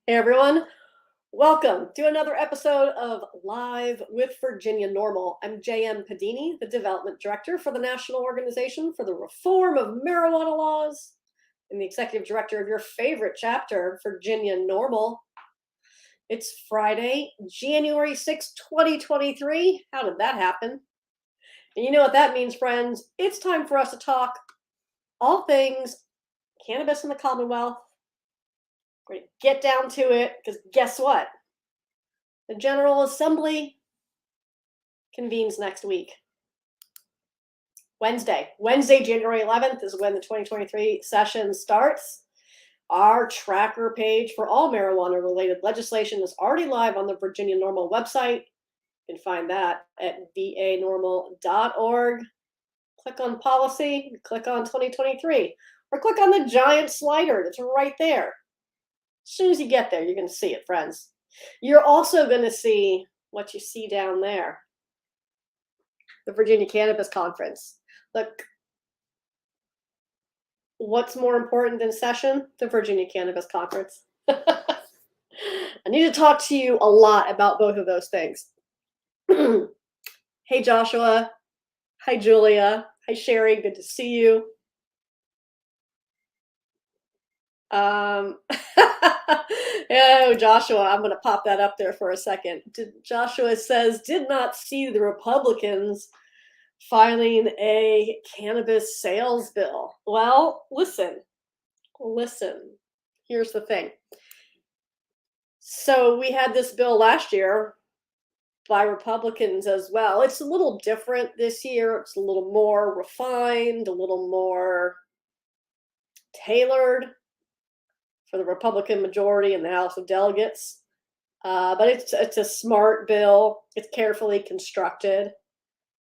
Hey everyone, welcome to another episode of Live with Virginia NORML. I'm J.M. Padini, the Development Director for the National Organization for the Reform of Marijuana Laws and the Executive Director of your favorite chapter, Virginia NORML. It's Friday, January 6, 2023. How did that happen? And you know what that means, friends. It's time for us to talk all things cannabis in the Commonwealth. We're going to get down to it because guess what? The General Assembly convenes next week. Wednesday, January 11th is when the 2023 session starts. Our tracker page for all marijuana-related legislation is already live on the Virginia NORML website. You can find that at vanormal.org. Click on policy, click on 2023, or click on the giant slider that's right there. As soon as you get there, you're going to see it, friends. You're also going to see what you see down there, the Virginia Cannabis Conference. Look, what's more important than session? The Virginia Cannabis Conference. I need to talk to you a lot about both of those things. Hey, Joshua. Hi, Julia. Hi, Sherry. Good to see you. Oh, Joshua, I'm going to pop that up there for a second. Joshua says, did not see the Republicans filing a cannabis sales bill. Well, listen. Here's the thing. So we had this bill last year by Republicans as well. It's a little different this year. It's a little more refined, a little more tailored for the Republican majority in the House of Delegates. But it's a smart bill. It's carefully constructed.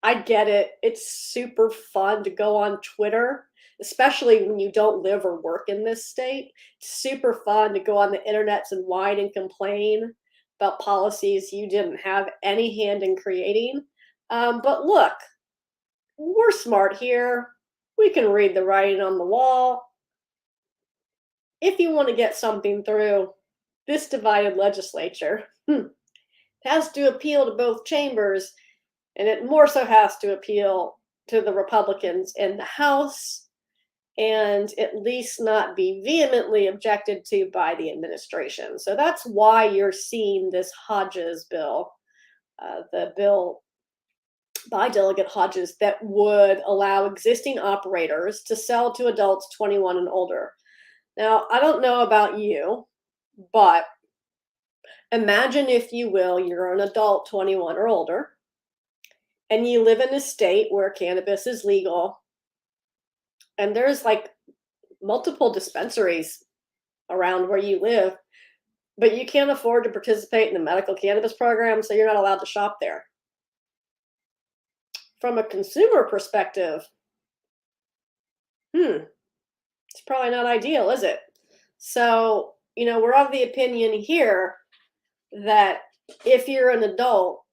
I get it. It's super fun to go on Twitter, especially when you don't live or work in this state. It's super fun to go on the internets and whine and complain about policies you didn't have any hand in creating. But look, we're smart here. We can read the writing on the wall. If you want to get something through this divided legislature, it has to appeal to both chambers. And it more so has to appeal to the Republicans in the House and at least not be vehemently objected to by the administration. So that's why you're seeing this Hodges bill, the bill by Delegate Hodges that would allow existing operators to sell to adults 21 and older. Now, I don't know about you, but imagine, if you will, you're an adult 21 or older, and you live in a state where cannabis is legal, and there's like multiple dispensaries around where you live, but you can't afford to participate in the medical cannabis program, so you're not allowed to shop there. From a consumer perspective, it's probably not ideal, is it? So, we're of the opinion here that if you're an adult,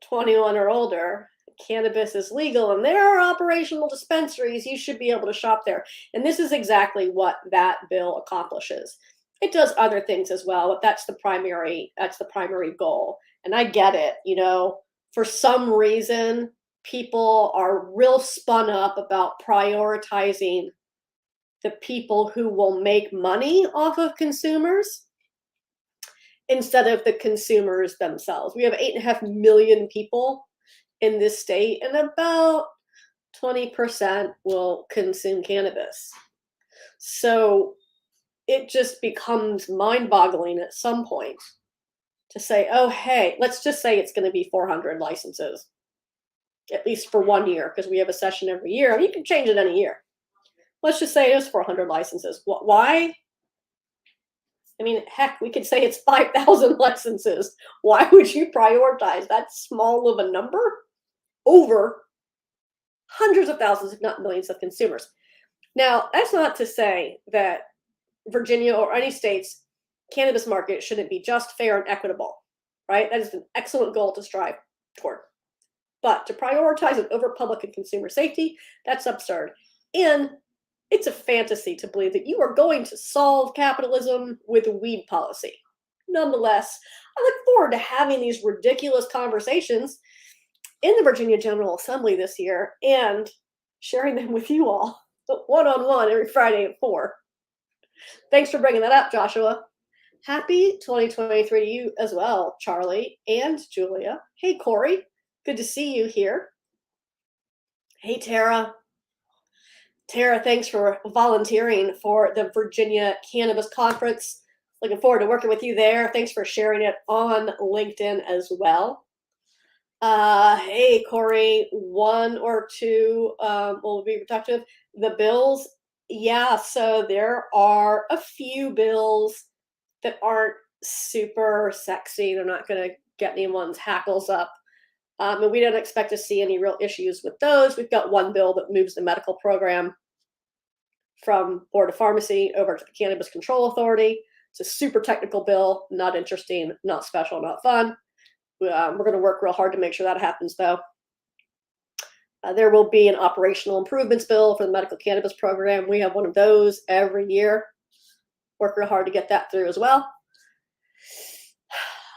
21 or older, cannabis is legal and there are operational dispensaries, you should be able to shop there. And this is exactly what that bill accomplishes. It does other things as well, but that's the primary goal. And I get it, for some reason, people are real spun up about prioritizing the people who will make money off of consumers instead of the consumers themselves. We have 8.5 million people in this state, and about 20% will consume cannabis. So it just becomes mind-boggling at some point to say, oh, hey, let's just say it's going to be 400 licenses, at least for 1 year, because we have a session every year. You can change it any year. Let's just say it is 400 licenses. Why? I mean, heck, we could say it's 5,000 licenses. Why would you prioritize that small of a number over hundreds of thousands, if not millions, of consumers? Now, that's not to say that Virginia or any state's cannabis market shouldn't be just, fair, and equitable, right? That is an excellent goal to strive toward. But to prioritize it over public and consumer safety, that's absurd. And it's a fantasy to believe that you are going to solve capitalism with a weed policy. nonetheless, I look forward to having these ridiculous conversations in the Virginia General Assembly this year and sharing them with you all one-on-one every Friday at 4. Thanks for bringing that up, Joshua. Happy 2023 to you as well, Charlie and Julia. Hey, Corey. Good to see you here. Hey, Tara. Tara, thanks for volunteering for the Virginia Cannabis Conference. Looking forward to working with you there. Thanks for sharing it on LinkedIn as well. Hey, Corey, one or two will be productive. The bills, yeah, so there are a few bills that aren't super sexy. They're not going to get anyone's hackles up. And we don't expect to see any real issues with those. We've got one bill that moves the medical program from Board of Pharmacy over to the Cannabis Control Authority. It's a super technical bill, not interesting, not special, not fun. We're going to work real hard to make sure that happens, though. There will be an operational improvements bill for the medical cannabis program. We have one of those every year. Work real hard to get that through as well.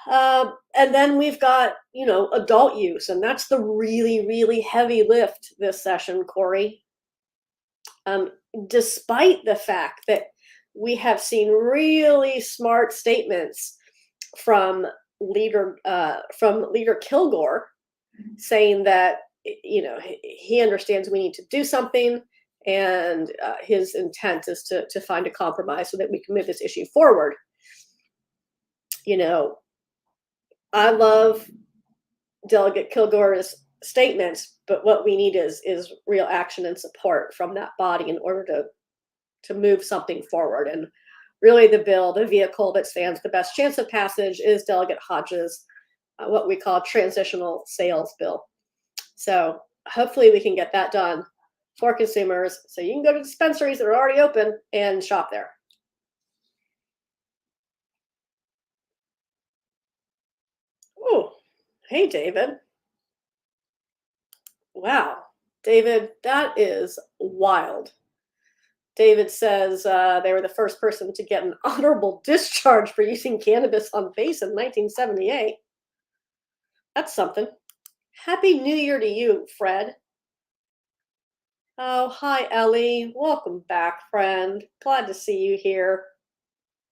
And then we've got, adult use, and that's the really, really heavy lift this session, Corey. Despite the fact that we have seen really smart statements from Leader Kilgore saying that he understands we need to do something, and his intent is to find a compromise so that we can move this issue forward. I love Delegate Kilgore's statements, but what we need is real action and support from that body in order to move something forward. And really the vehicle that stands the best chance of passage is Delegate Hodges' what we call transitional sales bill. So hopefully we can get that done for consumers so you can go to dispensaries that are already open and shop there. Oh, hey, David. Wow, David, that is wild. David says they were the first person to get an honorable discharge for using cannabis on base in 1978. That's something. Happy New Year to you, Fred. Oh, hi, Ellie. Welcome back, friend. Glad to see you here,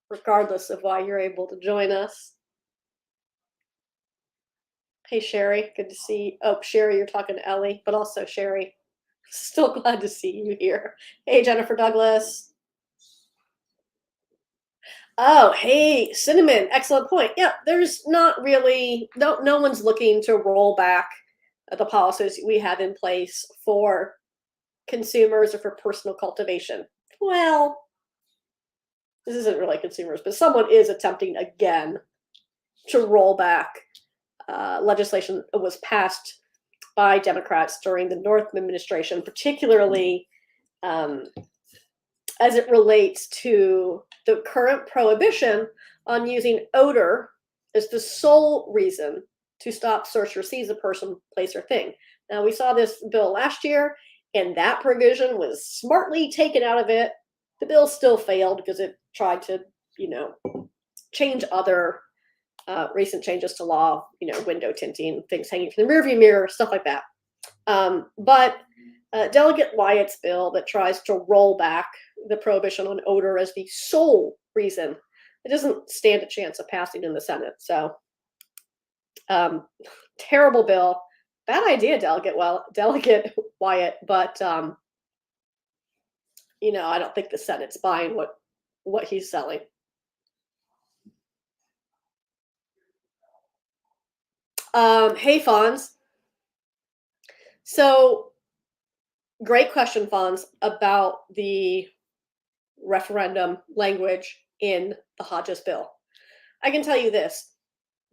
regardless of why you're able to join us. Hey, Sherry. Good to see you. Oh, Sherry, you're talking to Ellie, but also Sherry. Still glad to see you here. Hey, Jennifer Douglas. Oh, hey, Cinnamon. Excellent point. Yeah, there's not really, no one's looking to roll back the policies we have in place for consumers or for personal cultivation. Well, this isn't really consumers, but someone is attempting again to roll back legislation that was passed by Democrats during the Northam administration, particularly as it relates to the current prohibition on using odor as the sole reason to stop, search, or seize a person, place, or thing. Now, we saw this bill last year, and that provision was smartly taken out of it. The bill still failed because it tried to, change other recent changes to law, window tinting, things hanging from the rearview mirror, stuff like that. But Delegate Wyatt's bill that tries to roll back the prohibition on odor as the sole reason, it doesn't stand a chance of passing in the Senate. So terrible bill. Bad idea, Delegate Wyatt, but I don't think the Senate's buying what he's selling. Hey, Fonz. So, great question, Fonz, about the referendum language in the Hodges bill. I can tell you this.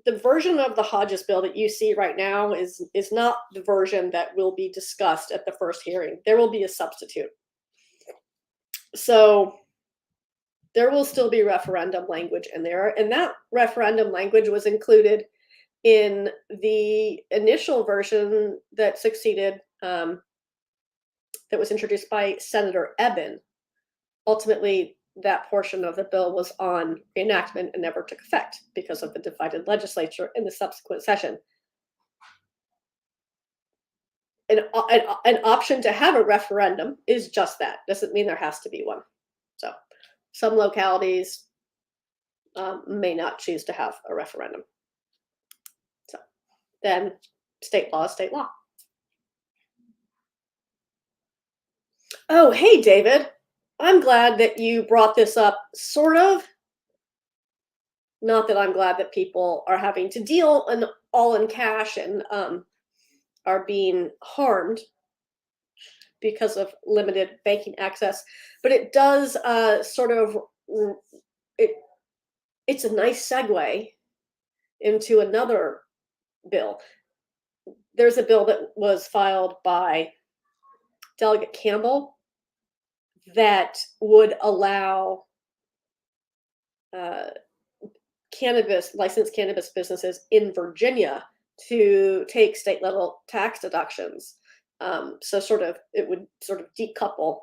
The version of the Hodges bill that you see right now is not the version that will be discussed at the first hearing. There will be a substitute. So there will still be referendum language in there, and that referendum language was included in the initial version that succeeded, that was introduced by Senator Eben. Ultimately, that portion of the bill was on reenactment and never took effect because of the divided legislature in the subsequent session. An option to have a referendum is just that. Doesn't mean there has to be one. So some localities may not choose to have a referendum. So then state law is state law. Oh, hey, David. I'm glad that you brought this up, sort of. Not that I'm glad that people are having to deal all in cash and are being harmed because of limited banking access, but it does it's a nice segue into another bill. There's a bill that was filed by Delegate Campbell that would allow licensed cannabis businesses in Virginia to take state level tax deductions. So it would decouple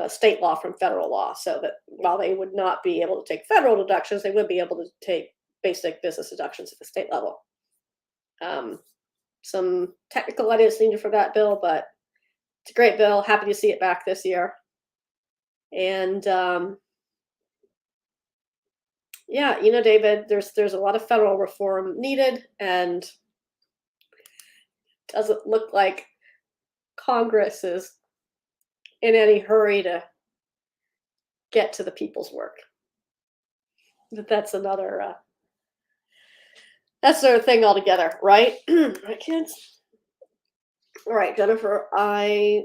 state law from federal law, so that while they would not be able to take federal deductions, they would be able to take basic business deductions at the state level. Some technical edits needed for that bill, but it's a great bill. Happy to see it back this year. And yeah, David, there's a lot of federal reform needed, and doesn't look like Congress is in any hurry to get to the people's work. But that's another thing altogether, right? Right, kids? All right, Jennifer, I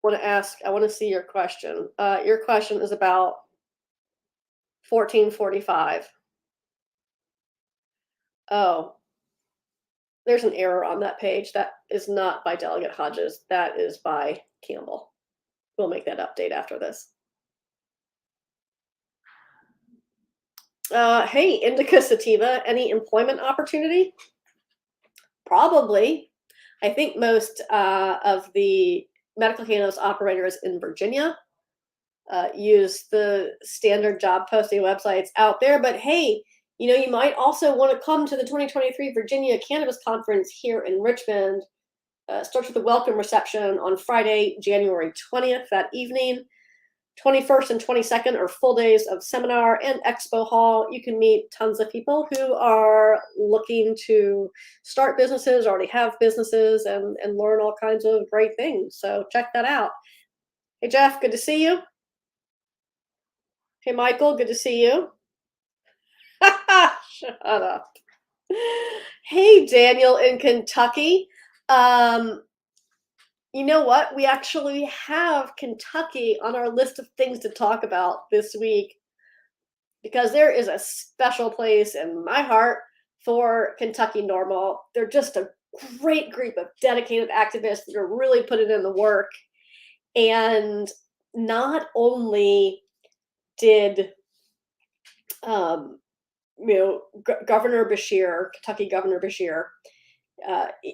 want to see your question. Your question is about 1445. Oh, there's an error on that page. That is not by Delegate Hodges. That is by Campbell. We'll make that update after this. Hey, Indica Sativa, any employment opportunity? Probably. I think most of the medical cannabis operators in Virginia use the standard job posting websites out there. But hey, you might also want to come to the 2023 Virginia Cannabis Conference here in Richmond. Starts with a welcome reception on Friday, January 20th that evening. 21st and 22nd are full days of seminar and expo hall. You can meet tons of people who are looking to start businesses, already have businesses, and learn all kinds of great things. So check that out. Hey, Jeff, good to see you. Hey, Michael, good to see you. Shut up. Hey, Daniel in Kentucky. You know what? We actually have Kentucky on our list of things to talk about this week, because there is a special place in my heart for Kentucky NORML. They're just a great group of dedicated activists that are really putting in the work. And not only did Governor Beshear, Kentucky Governor Beshear,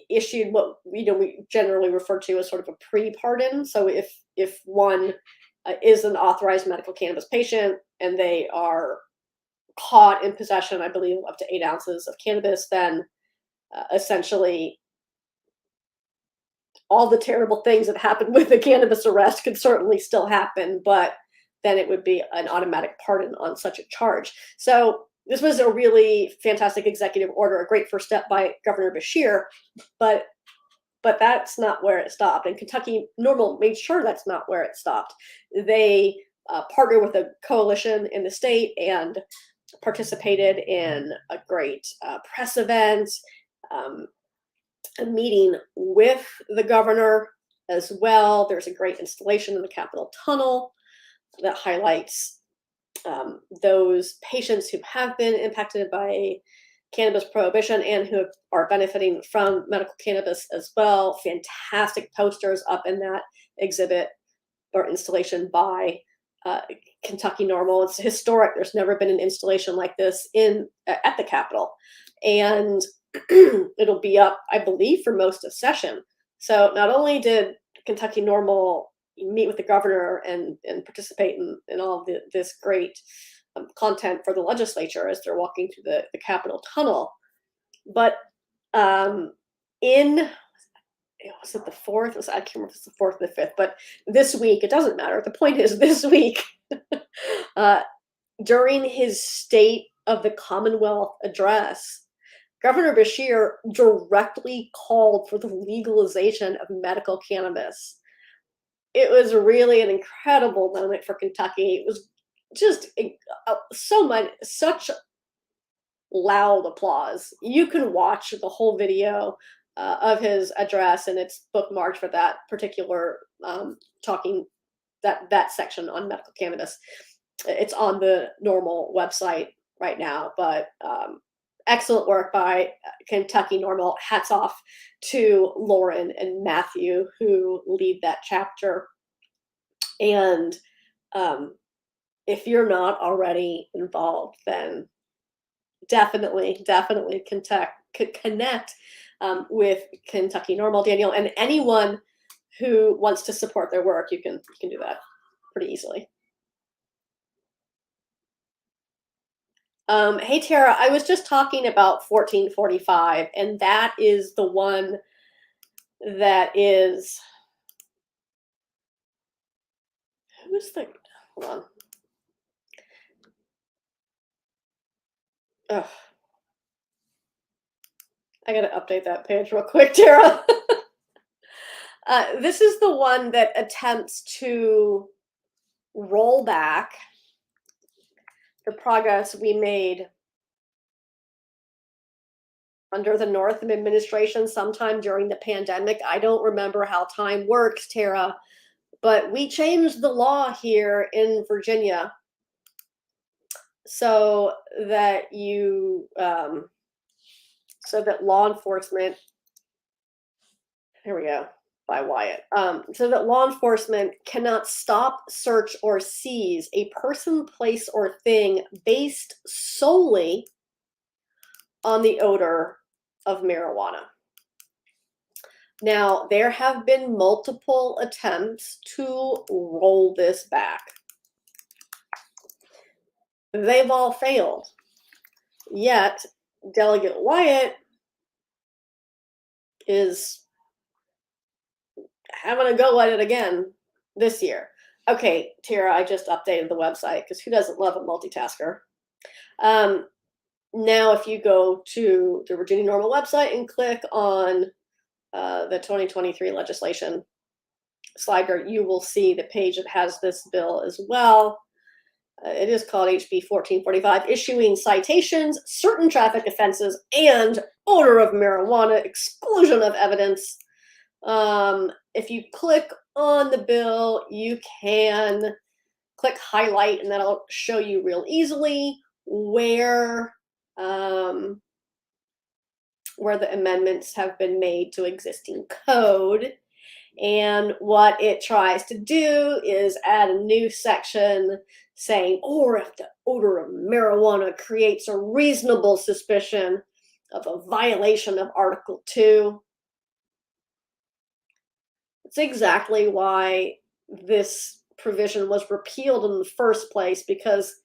issued what we generally refer to as sort of a pre-pardon. So if one is an authorized medical cannabis patient and they are caught in possession, I believe, up to 8 ounces of cannabis, then essentially all the terrible things that happened with the cannabis arrest could certainly still happen, but then it would be an automatic pardon on such a charge. So this was a really fantastic executive order, a great first step by Governor Beshear, but that's not where it stopped. And Kentucky NORML made sure that's not where it stopped. They partnered with a coalition in the state and participated in a great press event, a meeting with the governor as well. There's a great installation in the Capitol Tunnel that highlights those patients who have been impacted by cannabis prohibition and who are benefiting from medical cannabis as well. Fantastic posters up in that exhibit or installation by Kentucky NORML. It's historic. There's never been an installation like this at the Capitol, and it'll be up, I believe, for most of session. So not only did Kentucky NORML meet with the governor and participate in all of this great content for the legislature as they're walking through the Capitol tunnel. But in was it the fourth? I can't remember if it's the fourth or the fifth, but this week, it doesn't matter. The point is, this week, uh, during his State of the Commonwealth address, Governor Bashir directly called for the legalization of medical cannabis. It was really an incredible moment for Kentucky. It was just such loud applause. You can watch the whole video of his address, and it's bookmarked for that particular talking that section on medical cannabis. It's on the NORML website right now, but excellent work by Kentucky NORML. Hats off to Lauren and Matthew who lead that chapter. And if you're not already involved, then definitely connect with Kentucky NORML, Daniel, and anyone who wants to support their work. You can do that pretty easily. Hey Tara, I was just talking about 1445, and that is the one that is, who's the, hold on. Ugh. I gotta update that page real quick, Tara. This is the one that attempts to roll back the progress we made under the Northam administration sometime during the pandemic. I don't remember how time works, Tara, but we changed the law here in Virginia so that so that law enforcement, here we go, by Wyatt, so that law enforcement cannot stop, search, or seize a person, place, or thing based solely on the odor of marijuana. Now, there have been multiple attempts to roll this back. They've all failed. Yet, Delegate Wyatt is having a go at it again this year. Okay, Tara, I just updated the website because who doesn't love a multitasker? Now, if you go to the Virginia NORML website and click on the 2023 legislation slider, you will see the page that has this bill as well. It is called HB 1445, issuing citations, certain traffic offenses, and odor of marijuana, exclusion of evidence. If you click on the bill, you can click highlight, and that'll show you real easily where the amendments have been made to existing code. And what it tries to do is add a new section saying, or if the odor of marijuana creates a reasonable suspicion of a violation of Article 2. It's exactly why this provision was repealed in the first place, because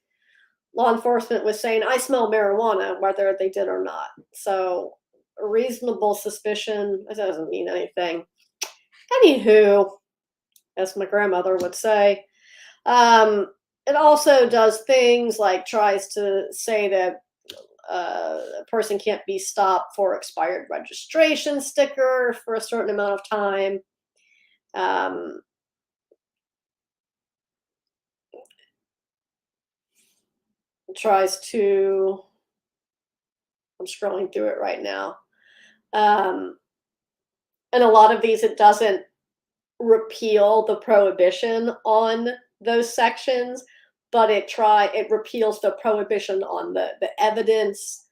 law enforcement was saying, I smell marijuana, whether they did or not. So a reasonable suspicion, that doesn't mean anything. Anywho, as my grandmother would say, it also does things like tries to say that a person can't be stopped for expired registration sticker for a certain amount of time. Tries to, I'm scrolling through it right now. And a lot of these, it doesn't repeal the prohibition on those sections, but it repeals the prohibition on the evidence.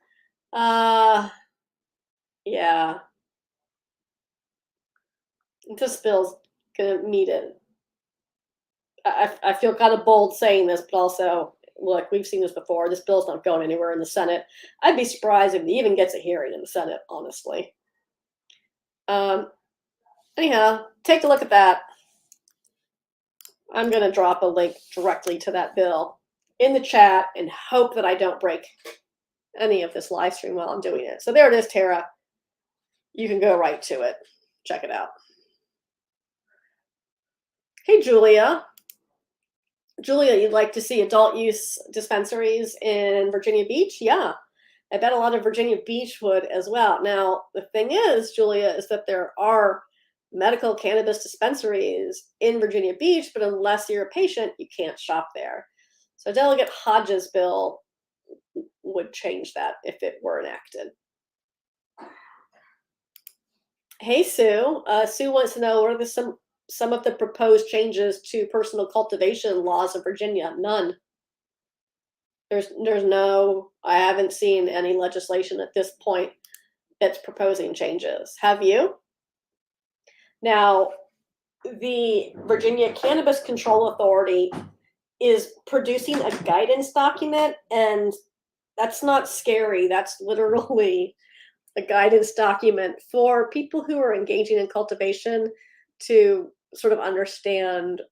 Yeah. This bill's gonna meet it. I feel kind of bold saying this, but also, look, we've seen this before. This bill's not going anywhere in the Senate. I'd be surprised if it even gets a hearing in the Senate, honestly. Anyhow, take a look at that. I'm going to drop a link directly to that bill in the chat and hope that I don't break any of this live stream while I'm doing it. So there it is, Tara. You can go right to it. Check it out. Hey, Julia. Julia, you'd like to see adult use dispensaries in Virginia Beach? Yeah, I bet a lot of Virginia Beach would as well. Now, the thing is, Julia, is that there are medical cannabis dispensaries in Virginia Beach, but unless you're a patient, you can't shop there. So Delegate Hodges' bill would change that if it were enacted. Hey, Sue. Sue wants to know, what are some of the proposed changes to personal cultivation laws of Virginia? None. There's no, I haven't seen any legislation at this point that's proposing changes. Have you? Now, the Virginia Cannabis Control Authority is producing a guidance document, and that's not scary. That's literally a guidance document for people who are engaging in cultivation to sort of understand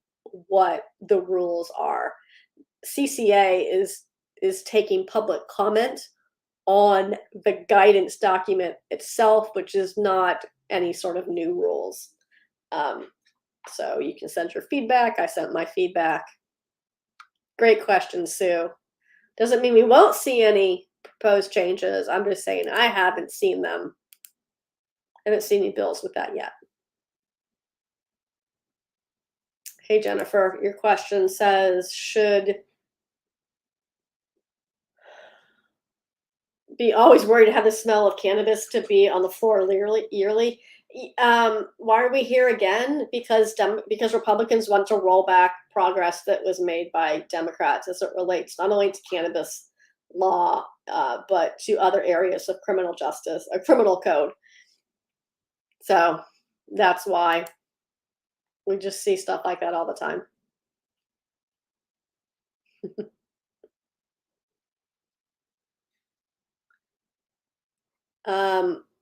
what the rules are. CCA is taking public comment on the guidance document itself, which is not any sort of new rules. So you can send your feedback. I sent my feedback. Great question, Sue. Doesn't mean we won't see any proposed changes. I'm just saying I haven't seen them. I haven't seen any bills with that yet. Hey, Jennifer, your question says, should be always worried to have the smell of cannabis to be on the floor yearly. Why are we here again? Because Republicans want to roll back progress that was made by Democrats as it relates not only to cannabis law, but to other areas of criminal justice, or criminal code. So that's why we just see stuff like that all the time.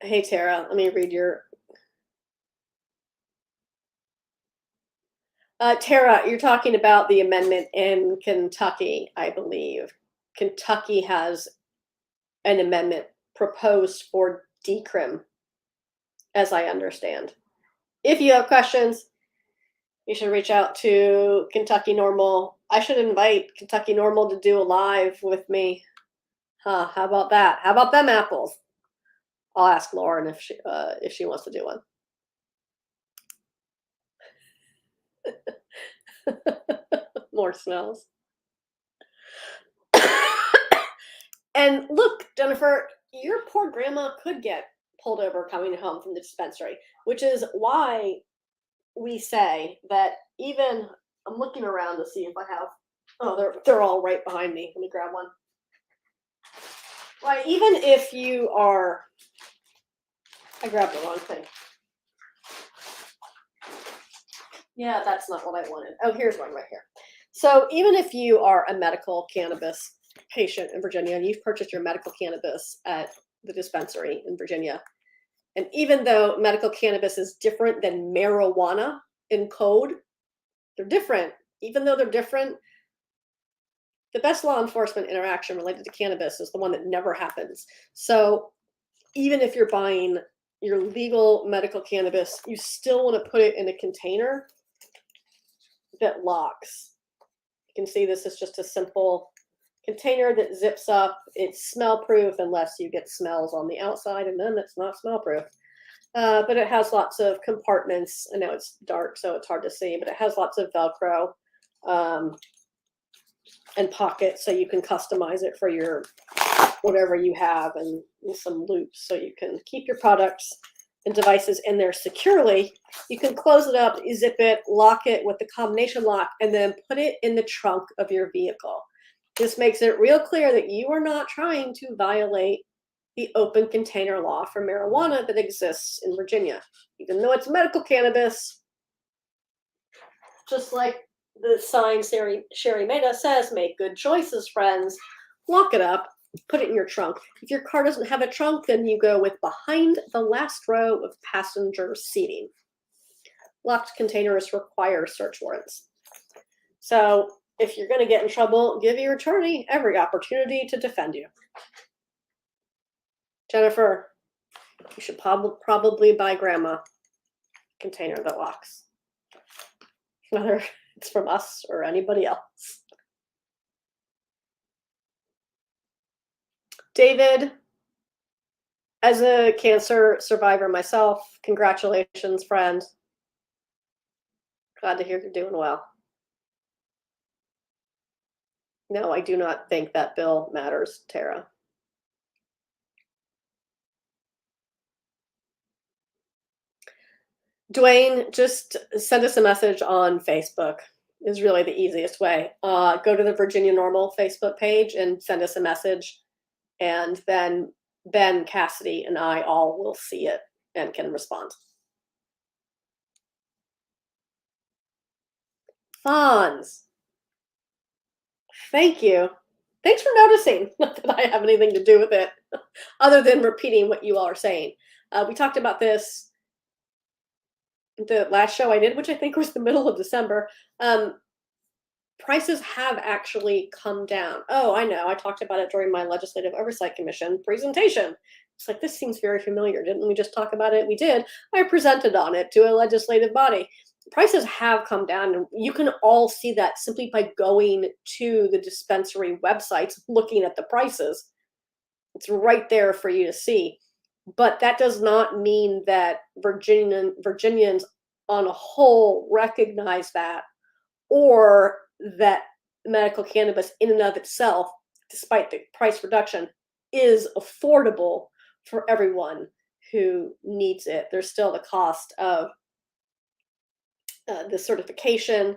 Hey, Tara, let me read your... Tara, you're talking about the amendment in Kentucky, I believe. Kentucky has an amendment proposed for decrim, as I understand. If you have questions, you should reach out to Kentucky NORML. I should invite Kentucky NORML to do a live with me. Huh, how about that? How about them apples? I'll ask Lauren if she wants to do one. More smells. And look, Jennifer, your poor grandma could get pulled over coming home from the dispensary, which is why we say that even, I'm looking around to see if I have, oh, they're all right behind me. Let me grab one. Right, even if you are, I grabbed the wrong thing. Yeah, that's not what I wanted. Oh, here's one right here. So even if you are a medical cannabis patient in Virginia and you've purchased your medical cannabis at the dispensary in Virginia, and even though medical cannabis is different than marijuana in code, they're different. Even though they're different, the best law enforcement interaction related to cannabis is the one that never happens. So even if you're buying your legal medical cannabis, you still want to put it in a container that locks. You can see this is just a simple container that zips up. It's smell proof unless you get smells on the outside, and then it's not smell proof. But it has lots of compartments. I know it's dark, so it's hard to see, but it has lots of Velcro and pockets, so you can customize it for your whatever you have, and some loops so you can keep your products and devices in there securely. You can close it up, zip it, lock it with the combination lock, and then put it in the trunk of your vehicle. This makes it real clear that you are not trying to violate the open container law for marijuana that exists in Virginia. Even though it's medical cannabis, just like the sign Sherry Meda says, make good choices, friends. Lock it up, put it in your trunk. If your car doesn't have a trunk, then you go with behind the last row of passenger seating. Locked containers require search warrants. So if you're going to get in trouble, give your attorney every opportunity to defend you. Jennifer, you should probably buy grandma a container that locks, whether it's from us or anybody else. David, as a cancer survivor myself, congratulations, friend. Glad to hear you're doing well. No, I do not think that bill matters, Tara. Dwayne, just send us a message on Facebook is really the easiest way. Go to the Virginia NORML Facebook page and send us a message, and then Ben, Cassidy, and I all will see it and can respond. Fonz, thank you. Thanks for noticing. Not that I have anything to do with it, other than repeating what you all are saying. We talked about this the last show I did, which I think was the middle of December. Prices have actually come down. Oh, I know. I talked about it during my Legislative Oversight Commission presentation. It's like, this seems very familiar. Didn't we just talk about it? We did. I presented on it to a legislative body. Prices have come down, and you can all see that simply by going to the dispensary websites, looking at the prices. It's right there for you to see. But that does not mean that Virginians on a whole recognize that, or that medical cannabis in and of itself, despite the price reduction, is affordable for everyone who needs it. There's still the cost of the certification.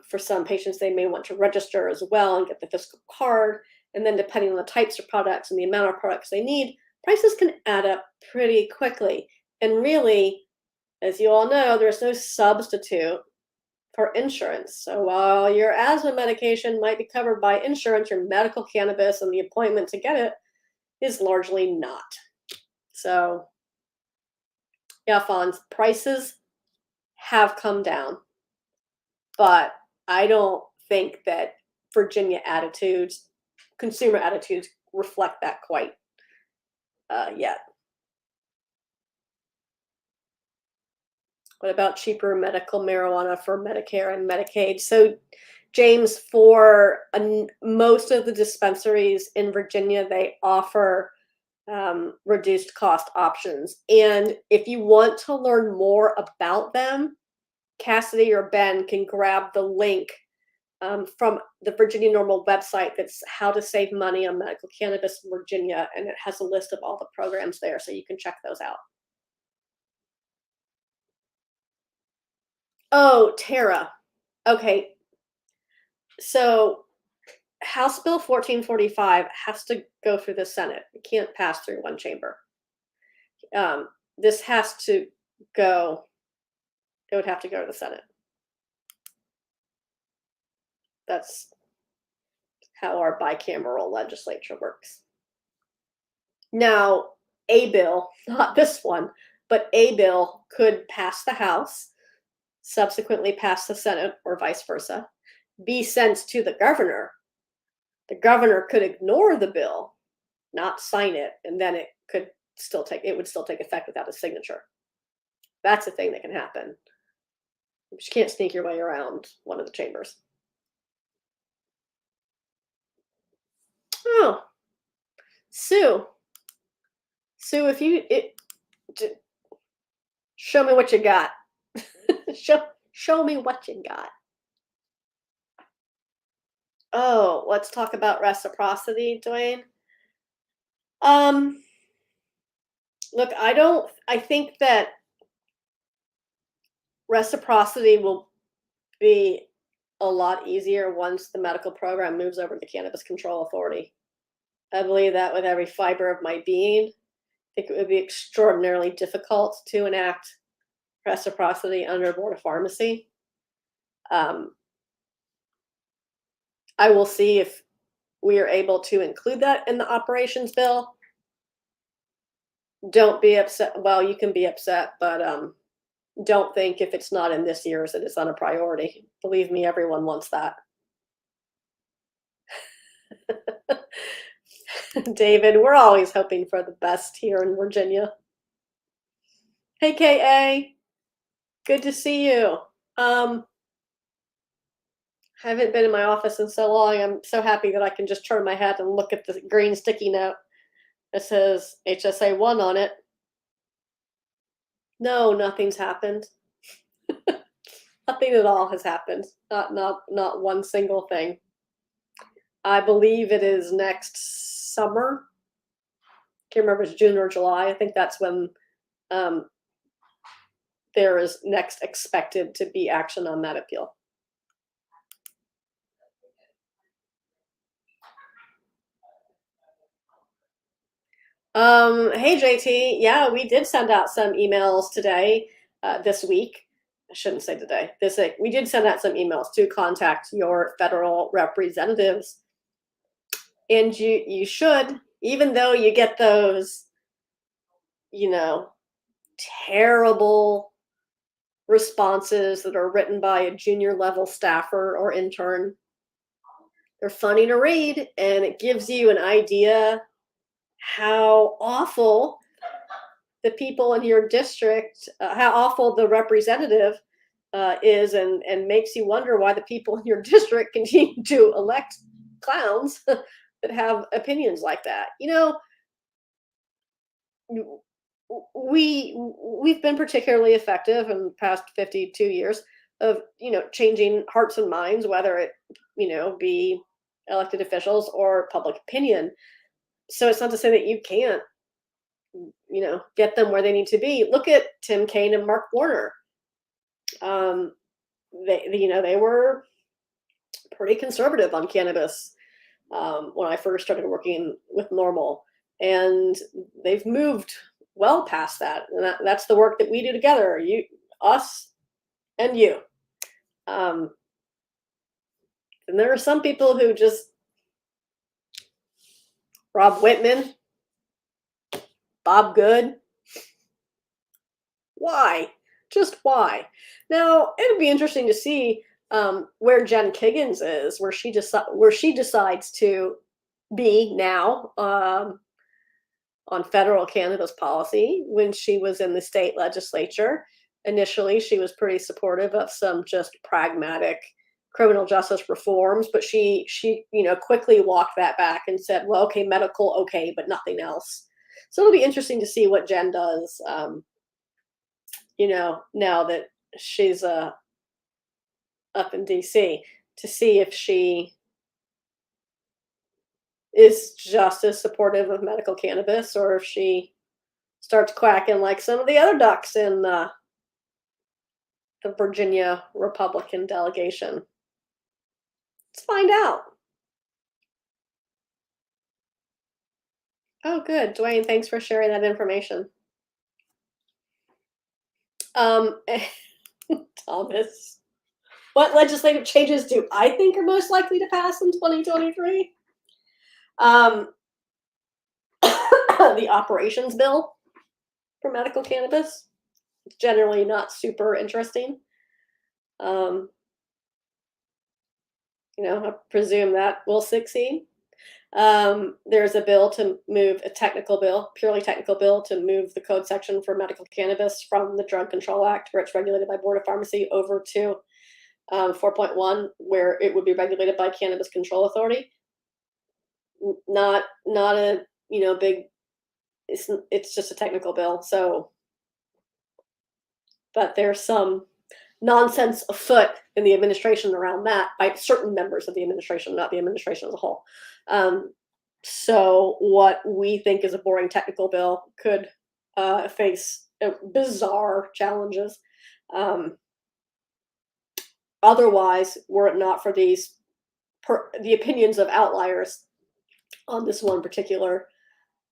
For some patients, they may want to register as well and get the fiscal card. And then depending on the types of products and the amount of products they need, prices can add up pretty quickly. And really, as you all know, there's no substitute for insurance. So while your asthma medication might be covered by insurance, your medical cannabis and the appointment to get it is largely not. So yeah, Fonz, prices have come down, but I don't think that Virginia attitudes, consumer attitudes, reflect that quite yet. What about cheaper medical marijuana for Medicare and Medicaid? So, James, for most of the dispensaries in Virginia, they offer reduced cost options. And if you want to learn more about them, Cassidy or Ben can grab the link from the Virginia NORML website that's how to save money on medical cannabis in Virginia, and it has a list of all the programs there, so you can check those out. Oh, Tara. Okay. So House Bill 1445 has to go through the Senate. It can't pass through one chamber. This has to go, it would have to go to the Senate. That's how our bicameral legislature works. Now, a bill, not this one, but a bill could pass the House, subsequently pass the Senate, or vice versa, be sent to the governor. The governor could ignore the bill, not sign it, and then it would still take effect without a signature. That's a thing that can happen. You just can't sneak your way around one of the chambers. Oh, Sue, if you show me what you got. show me what you got. Oh, let's talk about reciprocity, Dwayne. Look, I think that reciprocity will be a lot easier once the medical program moves over to the Cannabis Control Authority. I believe that with every fiber of my being. I think it would be extraordinarily difficult to enact reciprocity under Board of Pharmacy. I will see if we are able to include that in the operations bill. Don't be upset. Well, you can be upset, but don't think if it's not in this year's that it's not a priority. Believe me, everyone wants that. David, we're always hoping for the best here in Virginia. Hey, KA, good to see you. Haven't been in my office in so long. I'm so happy that I can just turn my head and look at the green sticky note that says HSA 1 on it. No, nothing's happened. Nothing at all has happened. Not one single thing. I believe it is next summer. Can't remember if it's June or July. I think that's when there is next expected to be action on that appeal. Hey JT, yeah, we did send out some emails today, this week. I shouldn't say today. This week. We did send out some emails to contact your federal representatives, and you should, even though you get those, terrible responses that are written by a junior level staffer or intern. They're funny to read, and it gives you an idea how awful the people in your district, how awful the representative is, and makes you wonder why the people in your district continue to elect clowns that have opinions like that. We've been particularly effective in the past 52 years of changing hearts and minds, whether it be elected officials or public opinion. So it's not to say that you can't get them where they need to be. Look at Tim Kaine and Mark Warner. They were pretty conservative on cannabis when I first started working with NORML, and they've moved well past that. And that's the work that we do together, us, and you. And there are some people who just, Rob Whitman, Bob Good. Why? Just why? Now, it'd be interesting to see where Jen Kiggins is, where she decides to be now on federal cannabis policy. When she was in the state legislature, initially she was pretty supportive of some just pragmatic criminal justice reforms, but she quickly walked that back and said, well, okay, medical, okay, but nothing else. So it'll be interesting to see what Jen does, now that she's up in DC, to see if she is just as supportive of medical cannabis, or if she starts quacking like some of the other ducks in the Virginia Republican delegation. Let's find out. Oh, good. Dwayne, thanks for sharing that information. Thomas, what legislative changes do I think are most likely to pass in 2023? The operations bill for medical cannabis. It's generally not super interesting. I presume that will succeed. There's a bill to move, purely technical bill, to move the code section for medical cannabis from the Drug Control Act, where it's regulated by Board of Pharmacy, over to 4.1, where it would be regulated by Cannabis Control Authority. Not a big. It's just a technical bill. So, but there's some nonsense afoot in the administration around that by certain members of the administration, not the administration as a whole. So what we think is a boring technical bill could face bizarre challenges. Otherwise, were it not for the opinions of outliers on this one particular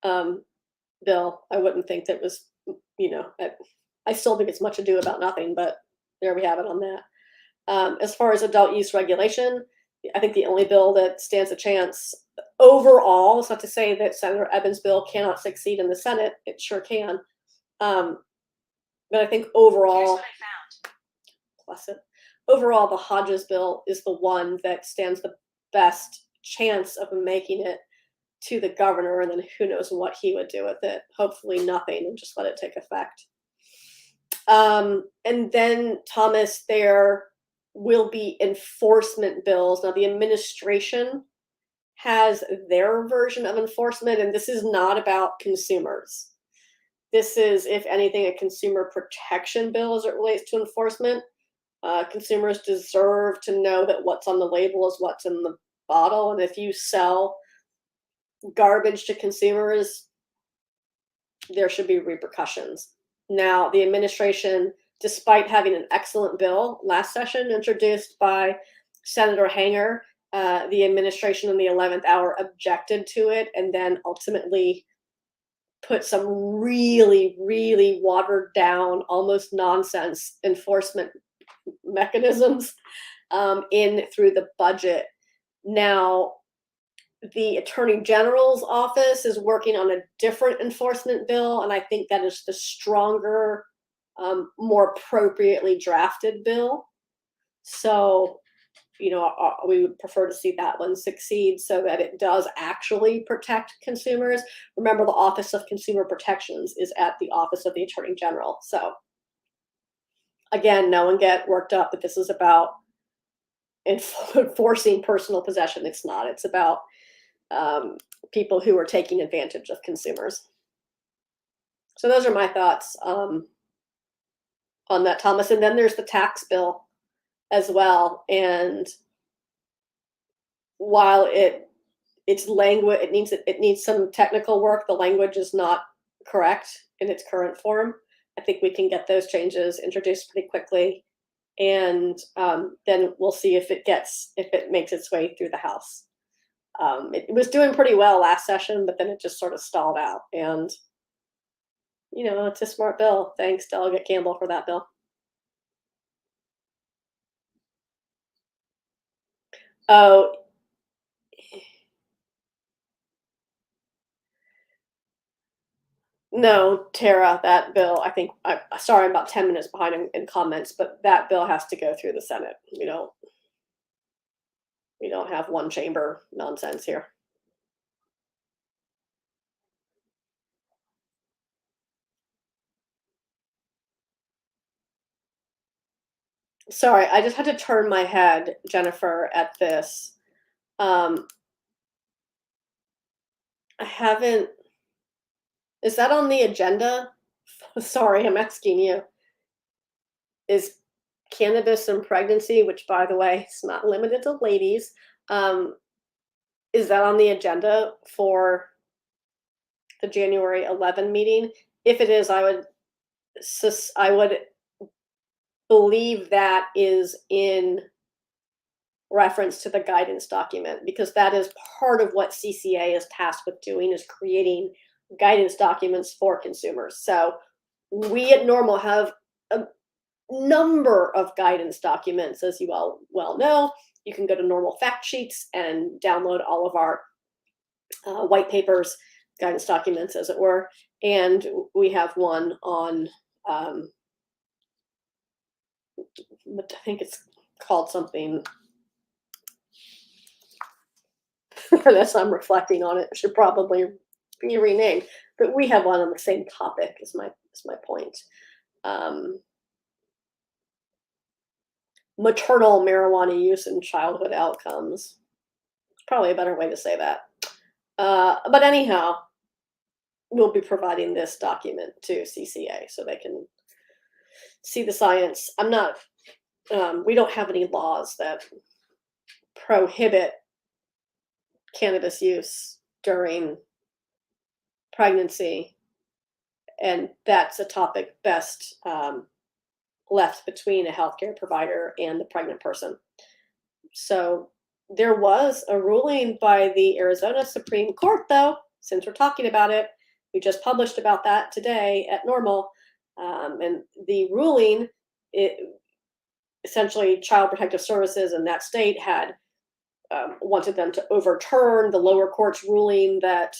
bill, I wouldn't think that was, I still think it's much ado about nothing, but there we have it on that. As far as adult use regulation, I think the only bill that stands a chance overall, it's not to say that Senator Evans' bill cannot succeed in the Senate, it sure can, But I think overall, bless it, overall, the Hodges bill is the one that stands the best chance of making it to the governor, and then who knows what he would do with it. Hopefully nothing, and just let it take effect. And then, Thomas, there will be enforcement bills. Now, the administration has their version of enforcement, and this is not about consumers. This is, if anything, a consumer protection bill as it relates to enforcement. Consumers deserve to know that what's on the label is what's in the bottle, and if you sell garbage to consumers, there should be repercussions. Now, the administration, despite having an excellent bill last session introduced by Senator Hanger, the administration in the 11th hour objected to it and then ultimately put some really, really watered down, almost nonsense enforcement mechanisms in through the budget. Now, the Attorney General's office is working on a different enforcement bill, and I think that is the stronger, more appropriately drafted bill. So, we would prefer to see that one succeed so that it does actually protect consumers. Remember, the Office of Consumer Protections is at the Office of the Attorney General. So, again, no one get worked up that this is about enforcing personal possession. It's not. It's about people who are taking advantage of consumers. So those are my thoughts on that, Thomas. And then there's the tax bill as well. And while it's language, it needs some technical work. The language is not correct in its current form. I think we can get those changes introduced pretty quickly, and then we'll see if it makes its way through the House. It was doing pretty well last session, but then it just sort of stalled out. And, it's a smart bill. Thanks, Delegate Campbell, for that bill. Oh, no, Tara, that bill, I think, sorry, I'm about 10 minutes behind in comments, but that bill has to go through the Senate. We don't have one chamber nonsense here. Sorry, I just had to turn my head, Jennifer, at this. I haven't. Is that on the agenda? Sorry, I'm asking you. Is cannabis and pregnancy, which, by the way, is not limited to ladies, is that on the agenda for the January 11 meeting? If it is, I would believe that is in reference to the guidance document, because that is part of what CCA is tasked with doing, is creating guidance documents for consumers. So we at NORML have a number of guidance documents, as you all well know. You can go to NORML fact sheets and download all of our white papers, guidance documents, as it were. And we have one on, I think it's called something, as I'm reflecting on it, should probably be renamed, but we have one on the same topic, is my point. Maternal marijuana use and childhood outcomes. Probably a better way to say that. But anyhow, we'll be providing this document to CCA so they can see the science. We don't have any laws that prohibit cannabis use during pregnancy, and that's a topic best left between a healthcare provider and the pregnant person. So there was a ruling by the Arizona Supreme Court, though, since we're talking about it. We just published about that today at NORML, and the ruling, essentially Child Protective Services in that state had wanted them to overturn the lower court's ruling that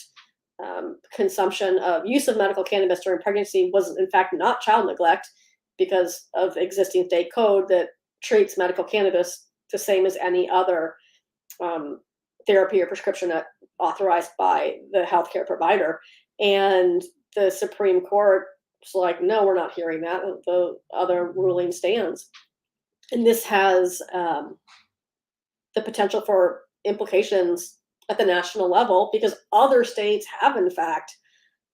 consumption of use of medical cannabis during pregnancy was in fact not child neglect. because of existing state code that treats medical cannabis the same as any other therapy or prescription authorized by the healthcare provider. And the Supreme Court was like, no, we're not hearing that. The other ruling stands. And this has the potential for implications at the national level, because other states have, in fact,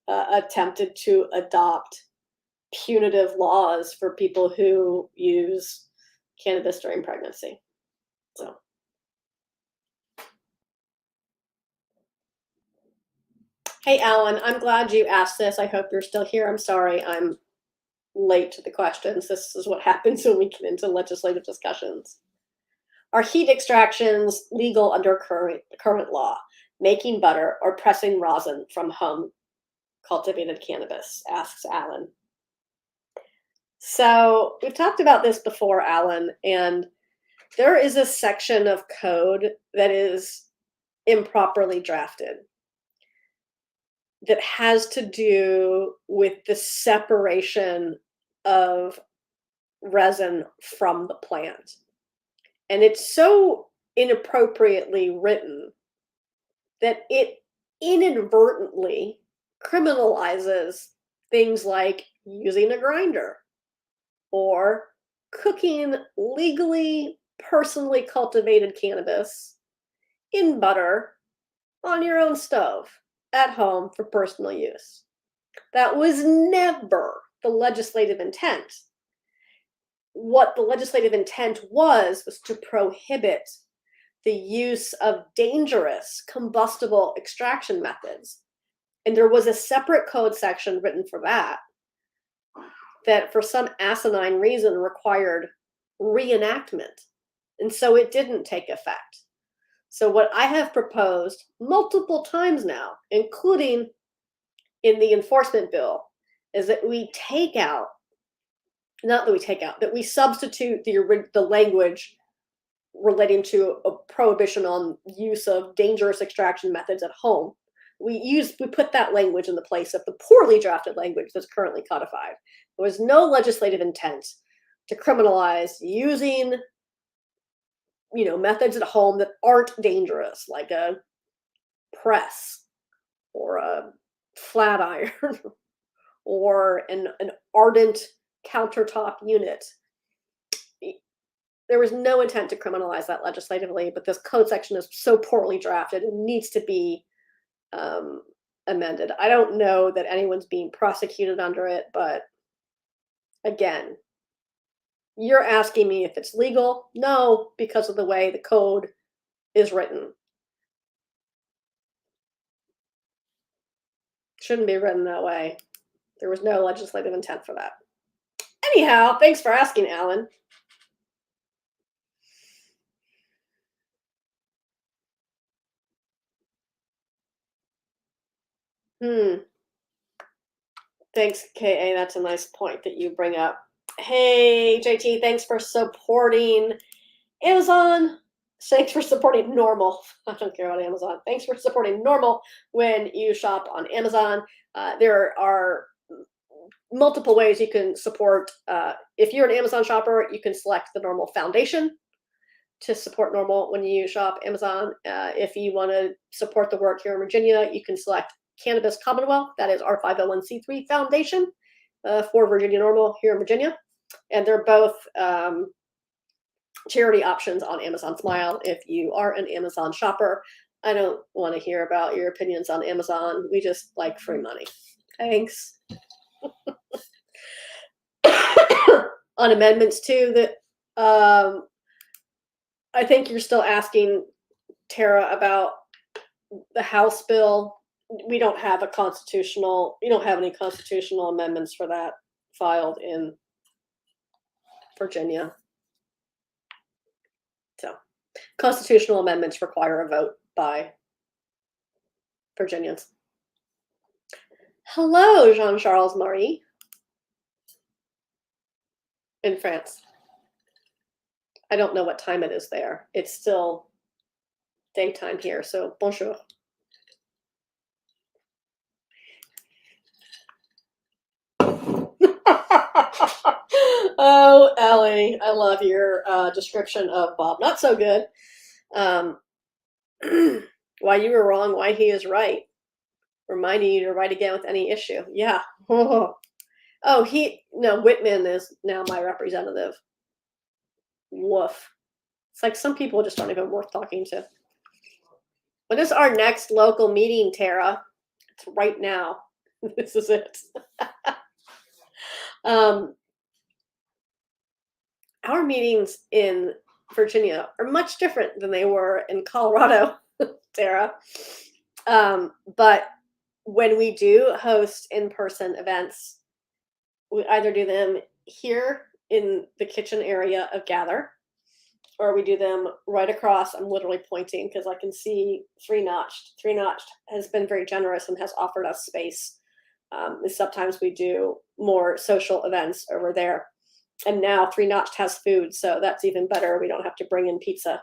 attempted to adopt punitive laws for people who use cannabis during pregnancy. So. Hey, Alan, I'm glad you asked this. I hope you're still here. I'm sorry I'm late to the questions. This is what happens when we get into legislative discussions. Are heat extractions legal under current law? Making butter or pressing rosin from home cultivated cannabis, asks Alan. So we've talked about this before, Alan, and there is a section of code that is improperly drafted that has to do with the separation of resin from the plant. And it's so inappropriately written that it inadvertently criminalizes things like using a grinder or cooking legally, personally cultivated cannabis in butter on your own stove at home for personal use. That was never the legislative intent. What the legislative intent was to prohibit the use of dangerous combustible extraction methods. And there was a separate code section written for that for some asinine reason required reenactment. And so it didn't take effect. So what I have proposed multiple times now, including in the enforcement bill, is that we that we substitute the language relating to a prohibition on use of dangerous extraction methods at home. We put that language in the place of the poorly drafted language that's currently codified. There was no legislative intent to criminalize using methods at home that aren't dangerous, like a press or a flat iron or an ardent countertop unit. There was no intent to criminalize that legislatively, but this code section is so poorly drafted, it needs to be amended. I don't know that anyone's being prosecuted under it, but again, you're asking me if it's legal? No, because of the way the code is written. Shouldn't be written that way. There was no legislative intent for that. Anyhow, thanks for asking, Alan. Thanks, KA. That's a nice point that you bring up. Hey, JT, thanks for supporting Amazon. Thanks for supporting NORML. I don't care about Amazon. Thanks for supporting NORML when you shop on Amazon. There are multiple ways you can support. If you're an Amazon shopper, you can select the NORML Foundation to support NORML when you shop Amazon. If you want to support the work here in Virginia, you can select Cannabis Commonwealth. That is our 501c3 foundation for Virginia NORML here in Virginia. And they're both charity options on Amazon Smile. If you are an Amazon shopper, I don't want to hear about your opinions on Amazon. We just like free money. Thanks. On amendments too, that I think you're still asking, Tara, about the House bill. We don't have any constitutional amendments for that filed in Virginia. So constitutional amendments require a vote by Virginians. Hello, Jean-Charles Marie in France. I don't know what time it is there. It's still daytime here, so bonjour. Oh, Ellie, I love your description of Bob. Not so good. Um, why you were wrong, why he is right. Reminding you to write again with any issue. Yeah. Oh, Whitman is now my representative. Woof. It's like some people just aren't even worth talking to. When is our next local meeting, Tara? It's right now. This is it. Our meetings in Virginia are much different than they were in Colorado, Tara. But when we do host in-person events, we either do them here in the kitchen area of Gather, or we do them right across. I'm literally pointing because I can see Three Notched. Three Notched has been very generous and has offered us space. Sometimes we do more social events over there. And now Three Notched has food, so that's even better. We don't have to bring in pizza.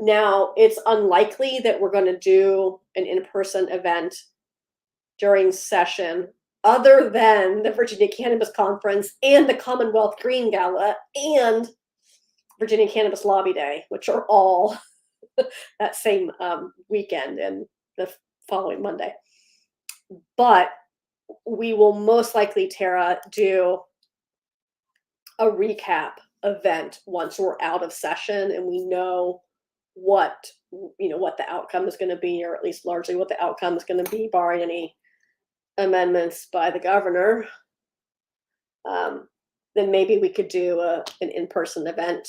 Now, it's unlikely that we're going to do an in-person event during session other than the Virginia Cannabis Conference and the Commonwealth Green Gala and Virginia Cannabis Lobby Day, which are all that same weekend and the following Monday. But we will most likely, Tara, do a recap event once we're out of session and we know what the outcome is going to be, or at least largely what the outcome is going to be, barring any amendments by the governor. Then maybe we could do an in-person event,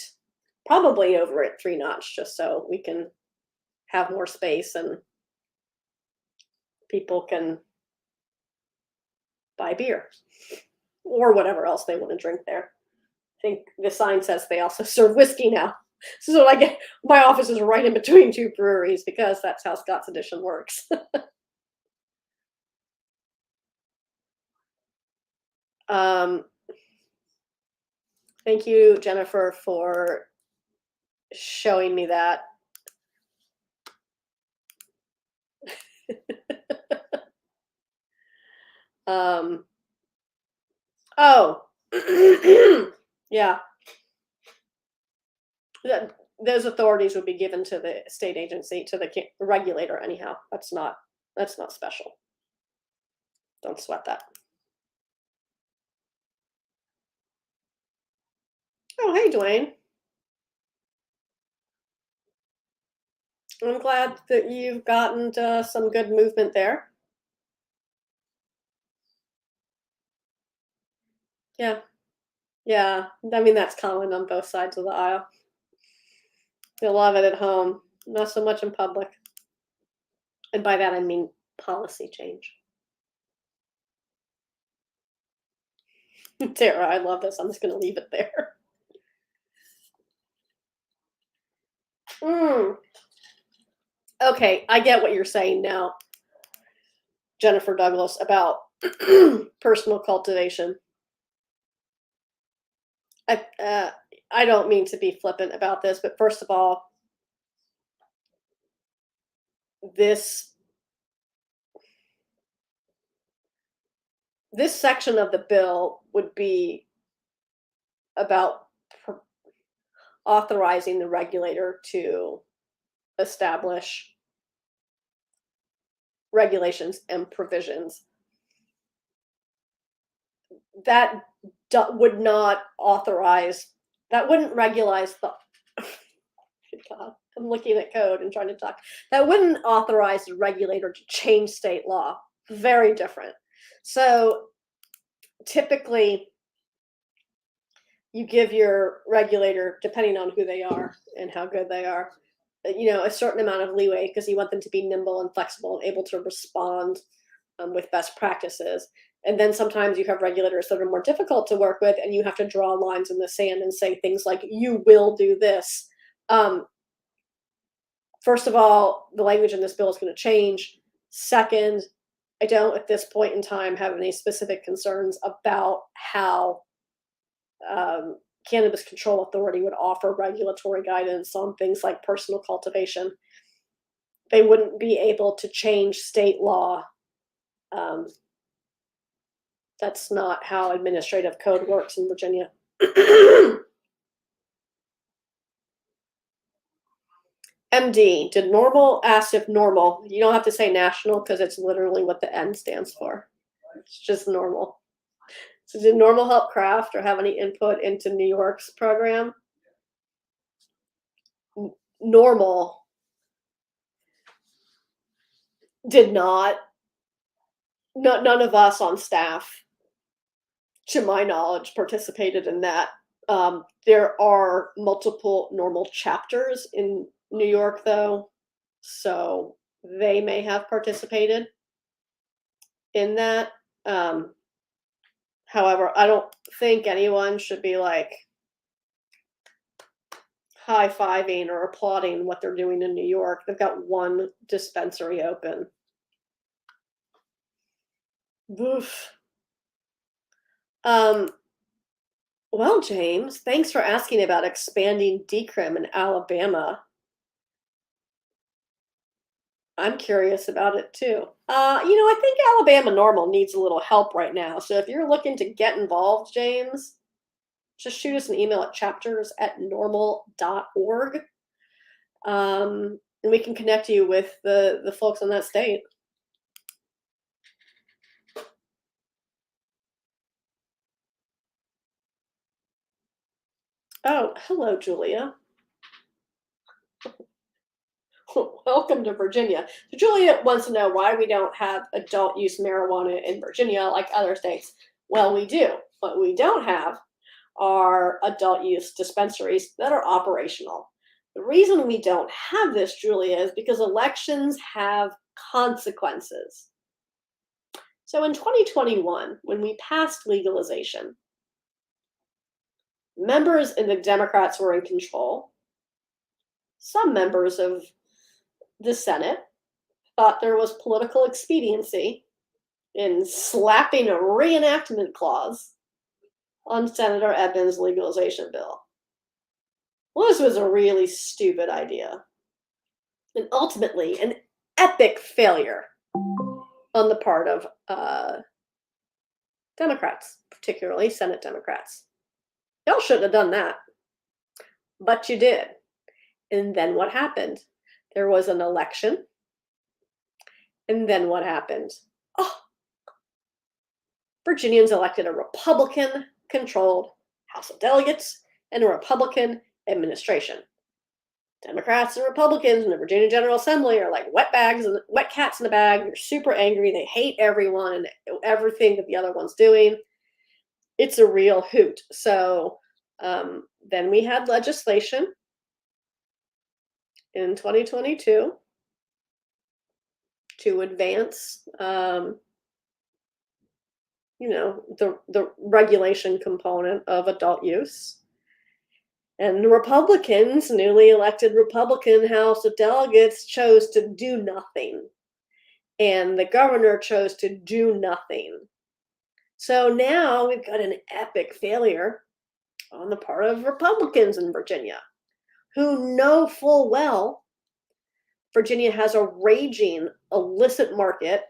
probably over at Three Notch, just so we can have more space and people can buy beer or whatever else they want to drink there. I think the sign says they also serve whiskey now. So my office is right in between two breweries because that's how Scott's Edition works. Thank you, Jennifer, for showing me that. Oh, yeah. Those authorities would be given to the state agency, to the regulator anyhow. That's not special. Don't sweat that. Oh, hey, Dwayne. I'm glad that you've gotten some good movement there. Yeah. Yeah. I mean, that's common on both sides of the aisle. You'll love it at home, not so much in public. And by that, I mean policy change. Tara, I love this. I'm just going to leave it there. Okay, I get what you're saying now, Jennifer Douglas, about personal cultivation. I don't mean to be flippant about this, but first of all, this section of the bill would be about authorizing the regulator to establish regulations and provisions that would not authorize, that wouldn't regulate the God, I'm looking at code and trying to talk. That wouldn't authorize the regulator to change state law. Very different. So typically, you give your regulator, depending on who they are and how good they are, a certain amount of leeway because you want them to be nimble and flexible and able to respond with best practices. And then sometimes you have regulators that are more difficult to work with, and you have to draw lines in the sand and say things like, you will do this. First of all, the language in this bill is going to change. Second, I don't at this point in time have any specific concerns about how Cannabis Control Authority would offer regulatory guidance on things like personal cultivation. They wouldn't be able to change state law That's not how administrative code works in Virginia. MD, did NORML ask if NORML, you don't have to say national because it's literally what the N stands for. It's just NORML. So did NORML help craft or have any input into New York's program? NORML did not. No, none of us on staff, to my knowledge, participated in that. There are multiple NORML chapters in New York, though, so they may have participated in that. However, I don't think anyone should be like high-fiving or applauding what they're doing in New York. They've got one dispensary open. Oof. Well, James, thanks for asking about expanding decrim in Alabama. I'm curious about it too. I think Alabama NORML needs a little help right now. So if you're looking to get involved, James, just shoot us an email at chapters@norml.org. And we can connect you with the folks in that state. Oh, hello, Julia. Welcome to Virginia. So Julia wants to know why we don't have adult use marijuana in Virginia like other states. Well, we do. What we don't have are adult use dispensaries that are operational. The reason we don't have this, Julia, is because elections have consequences. So in 2021, when we passed legalization, members and the Democrats were in control. Some members of the Senate thought there was political expediency in slapping a reenactment clause on Senator Edmunds' legalization bill. Well, this was a really stupid idea, and ultimately an epic failure on the part of Democrats, particularly Senate Democrats. Y'all shouldn't have done that, but you did. And then what happened? There was an election, and then what happened? Oh, Virginians elected a Republican-controlled House of Delegates and a Republican administration. Democrats and Republicans in the Virginia General Assembly are like wet cats in a bag. They're super angry. They hate everyone and everything that the other one's doing. It's a real hoot. So then we had legislation in 2022 to advance, the regulation component of adult use. And the Republicans, newly elected Republican House of Delegates, chose to do nothing. And the governor chose to do nothing. So now we've got an epic failure on the part of Republicans in Virginia, who know full well Virginia has a raging illicit market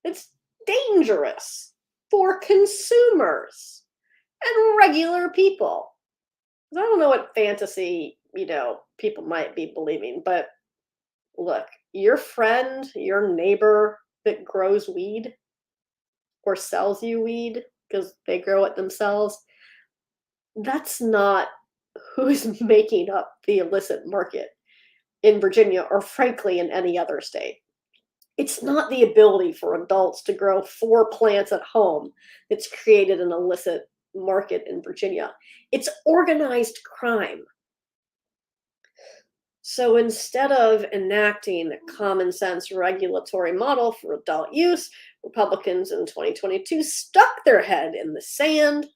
that's dangerous for consumers and regular people. I don't know what fantasy, people might be believing, but look, your friend, your neighbor that grows weed or sells you weed because they grow it themselves, that's not who's making up the illicit market in Virginia or frankly in any other state. It's not the ability for adults to grow 4 plants at home that's created an illicit market in Virginia. It's organized crime. So instead of enacting a common sense regulatory model for adult use, Republicans in 2022 stuck their head in the sand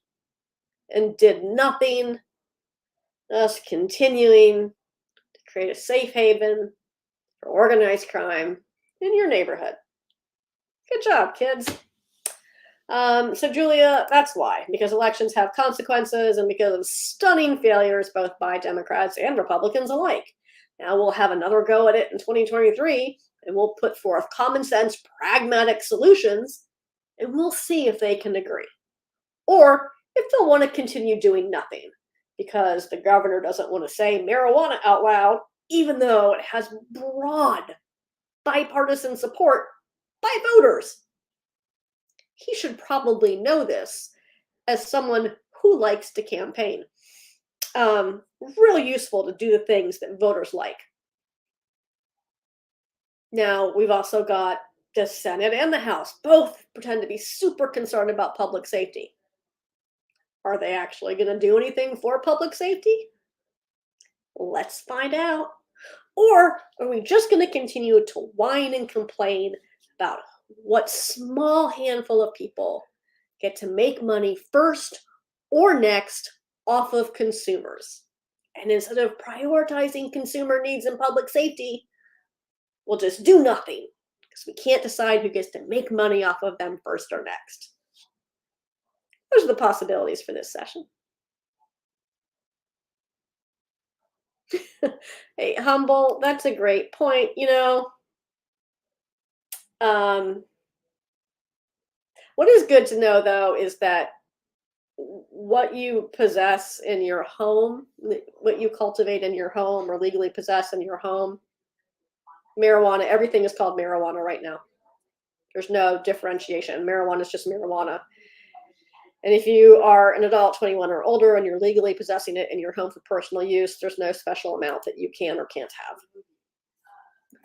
and did nothing, thus continuing to create a safe haven for organized crime in your neighborhood. Good job, kids. So Julia, that's why, because elections have consequences and because of stunning failures both by Democrats and Republicans alike. Now we'll have another go at it in 2023, and we'll put forth common sense, pragmatic solutions and we'll see if they can agree. Or if they'll want to continue doing nothing because the governor doesn't want to say marijuana out loud, even though it has broad bipartisan support by voters. He should probably know this as someone who likes to campaign. Really useful to do the things that voters like. Now, we've also got the Senate and the House. Both pretend to be super concerned about public safety. Are they actually going to do anything for public safety? Let's find out. Or are we just going to continue to whine and complain about what small handful of people get to make money first or next off of consumers? And instead of prioritizing consumer needs and public safety, we'll just do nothing because we can't decide who gets to make money off of them first or next. Those are the possibilities for this session. Hey, Humble, that's a great point. What is good to know, though, is that what you possess in your home, what you cultivate in your home or legally possess in your home, marijuana, everything is called marijuana right now. There's no differentiation. Marijuana is just marijuana. And if you are an adult 21 or older and you're legally possessing it in your home for personal use, there's no special amount that you can or can't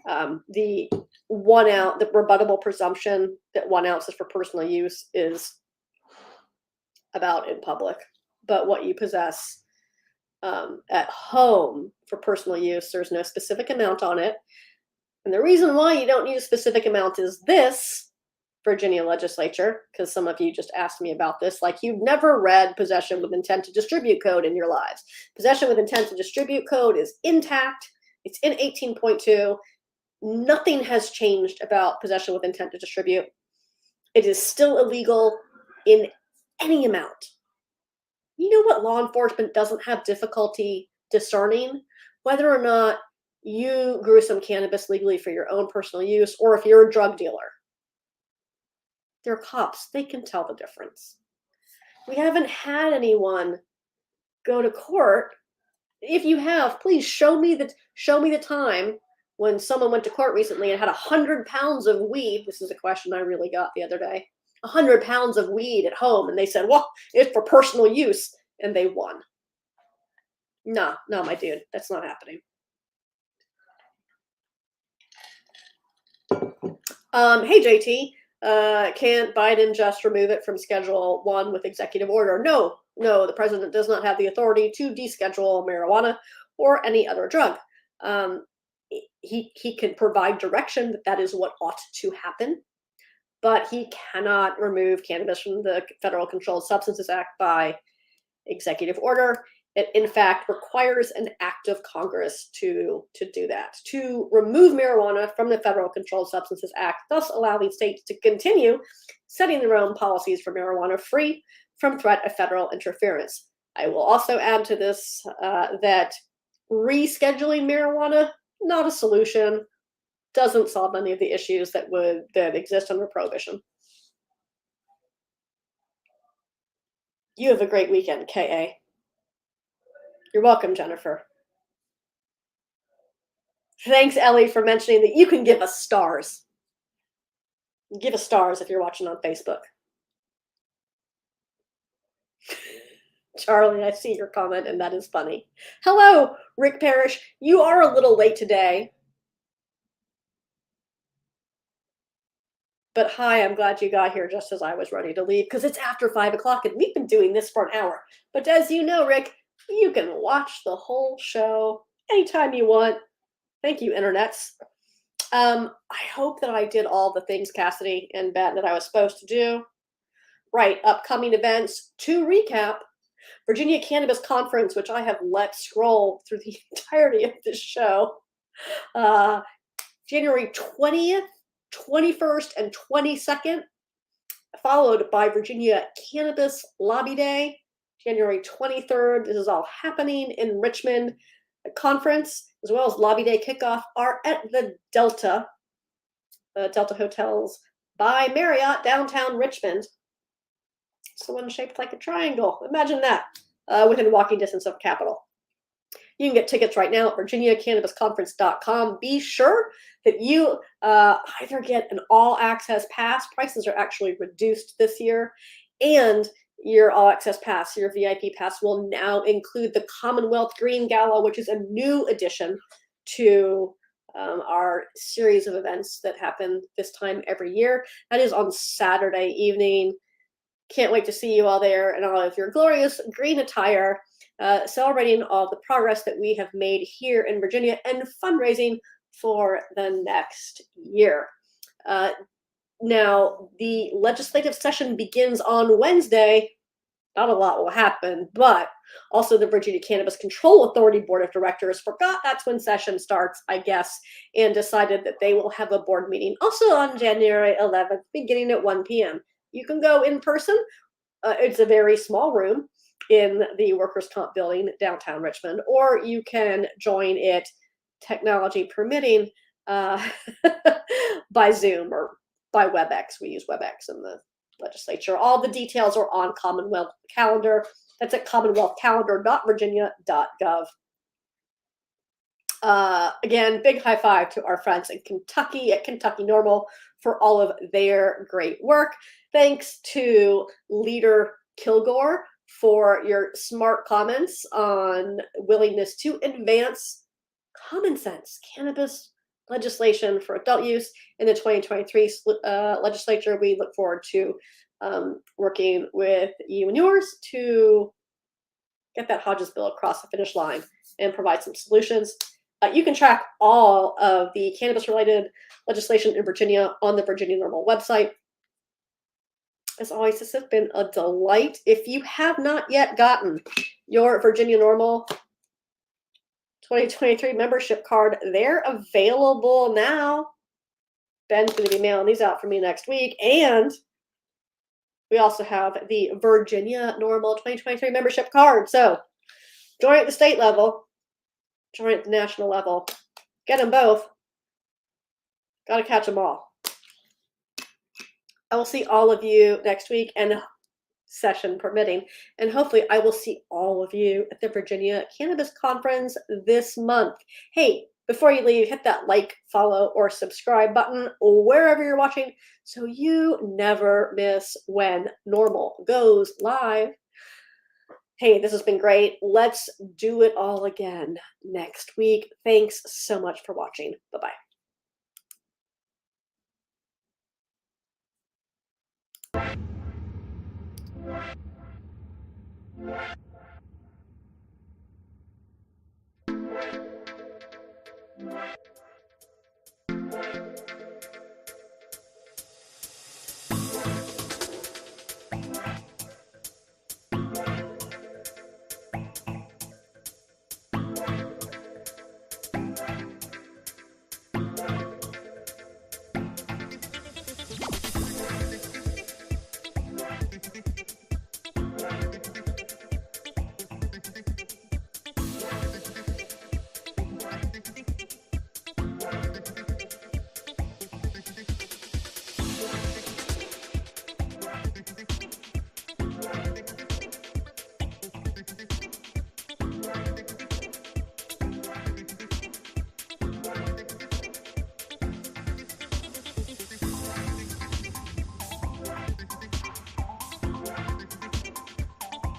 have. The rebuttable presumption that 1 ounce is for personal use is about in public. But what you possess at home for personal use, there's no specific amount on it. And the reason why you don't need a specific amount is this, Virginia legislature, because some of you just asked me about this, like you've never read possession with intent to distribute code in your lives. Possession with intent to distribute code is intact. It's in 18.2. Nothing has changed about possession with intent to distribute. It is still illegal in any amount. You know what law enforcement doesn't have difficulty discerning? Whether or not you grew some cannabis legally for your own personal use, or if you're a drug dealer. They're cops. They can tell the difference. We haven't had anyone go to court. If you have, please show me the time when someone went to court recently and had 100 pounds of weed. This is a question I really got the other day. 100 pounds of weed at home, and they said, well, it's for personal use, and they won. No, my dude, that's not happening. Hey, JT. Can't Biden just remove it from Schedule 1 with executive order? No, the president does not have the authority to deschedule marijuana or any other drug. He can provide direction that is what ought to happen, but he cannot remove cannabis from the Federal Controlled Substances Act by executive order. It, in fact, requires an act of Congress to do that, to remove marijuana from the Federal Controlled Substances Act, thus allowing states to continue setting their own policies for marijuana free from threat of federal interference. I will also add to this that rescheduling marijuana, not a solution, doesn't solve any of the issues that exist under prohibition. You have a great weekend, K.A. You're welcome, Jennifer. Thanks, Ellie, for mentioning that you can give us stars. Give us stars if you're watching on Facebook. Charlie, I see your comment, and that is funny. Hello, Rick Parrish. You are a little late today. But hi, I'm glad you got here just as I was ready to leave, because it's after 5 o'clock, and we've been doing this for an hour. But as you know, Rick, you can watch the whole show anytime you want. Thank you, internets. I hope that I did all the things, Cassidy and Bet, that I was supposed to do. Right, upcoming events. To recap, Virginia Cannabis Conference, which I have let scroll through the entirety of this show. January 20th, 21st, and 22nd, followed by Virginia Cannabis Lobby Day. January 23rd, this is all happening in Richmond. The conference, as well as Lobby Day kickoff, are at the Delta Hotels by Marriott, downtown Richmond. It's the one shaped like a triangle. Imagine that, within walking distance of Capitol. You can get tickets right now at virginiacannabisconference.com. Be sure that you either get an all-access pass. Prices are actually reduced this year. And your all-access pass, your VIP pass, will now include the Commonwealth Green Gala, which is a new addition to our series of events that happen this time every year. That is on Saturday evening. Can't wait to see you all there in all of your glorious green attire, celebrating all the progress that we have made here in Virginia and fundraising for the next year. Now, the legislative session begins on Wednesday. Not a lot will happen, but also the Virginia Cannabis Control Authority Board of Directors forgot that's when session starts, I guess, and decided that they will have a board meeting also on January 11th, beginning at 1 p.m. You can go in person. It's a very small room in the Workers' Comp building downtown Richmond, or you can join it, technology permitting, by Zoom or by WebEx. We use WebEx in the legislature. All the details are on Commonwealth calendar. That's at commonwealthcalendar.virginia.gov. Again, big high five to our friends in Kentucky at Kentucky NORML for all of their great work. Thanks to Leader Kilgore for your smart comments on willingness to advance common sense cannabis legislation for adult use in the 2023 legislature. We look forward to working with you and yours to get that Hodges bill across the finish line and provide some solutions. You can track all of the cannabis-related legislation in Virginia on the Virginia NORML website. As always, this has been a delight. If you have not yet gotten your Virginia NORML 2023 membership card, they're available now. Ben's going to be mailing these out for me next week. And we also have the Virginia NORML 2023 membership card. So join at the state level, join at the national level. Get them both. Got to catch them all. I will see all of you next week, and session permitting, and hopefully I will see all of you at the Virginia Cannabis Conference this month. Hey, before you leave, hit that like, follow, or subscribe button wherever you're watching so you never miss when NORML goes live. Hey, this has been great. Let's do it all again next week. Thanks so much for watching. Bye-bye.